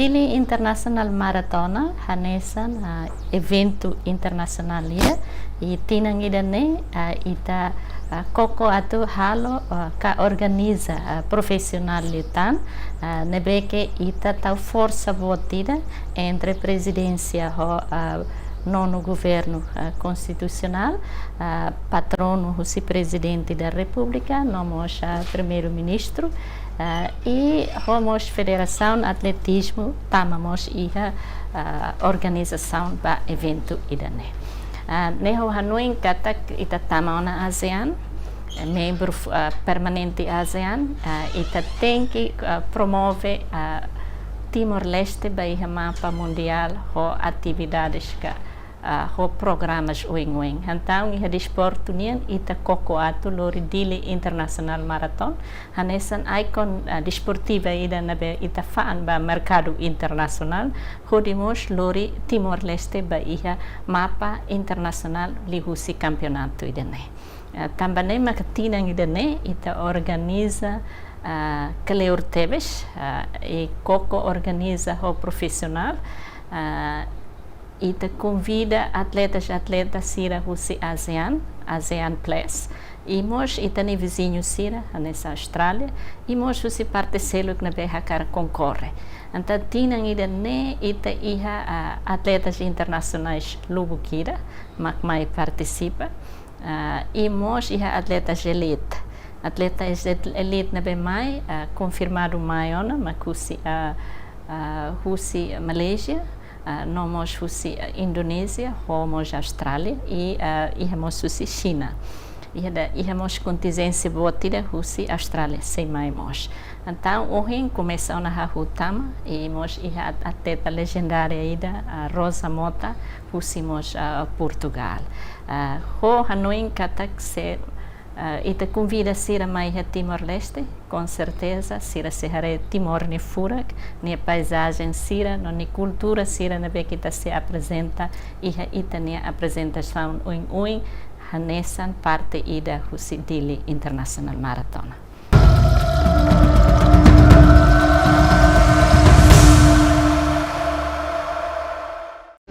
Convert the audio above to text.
Dili International Maratona hanesan eventu internasional ia e tinang idane ita koko atu halo ka organiza profissional litan nebeke ita tau força votida entre presidência ho nono governo constitucional, patrono o presidente da República, nomos primeiro-ministro e homos federação atletismo tamamos iha organização ba evento idane. Neho hanuin katak ita tamaona ASEAN, membro permanente ASEAN, ita tem que promove Timor-Leste ba iha mapa mundial ho atividades ka ho programas uing-uing. Então, iha desporto nian ita koko atu lori dili international marathon. Hanesan icon desportiva ida nabe ita faan ba mercado internacional. Hodimos lori Timor-Leste ba iha mapa internacional lihusi campeonato idane. Também makatinang idane ita organiza Kaleur Tebes e Coco organiza o profissional e te convida atletas sira husi ASEAN Plus e mos itani vizinho sira nessa Austrália e mos husi parte selo que na beha cara concorre. Então tinang ida ne ita iha atletas internacionais lugo kira mai participa e mos iha atletas elite. Atleta elite na bem mais confirmado maiona makusi Rússia, Malésia, nomos Rússia, Indonésia, homos Austrália e íamos Rússia, China. Íamos contingência botida Rússia, Austrália, sem mais. Então, hoje começou na Rahutama e nós ia atleta legendária ida Rosa Mota, Rússia, Portugal. Ho Hanoi katak se ita convida a ser mais a Timor-Leste, com certeza, sira será Timor ne furak, ne paisagem sira, ne cultura sira na que ita se apresenta e ita ne apresentação uin hanesan parte ida Husidili International Maratona.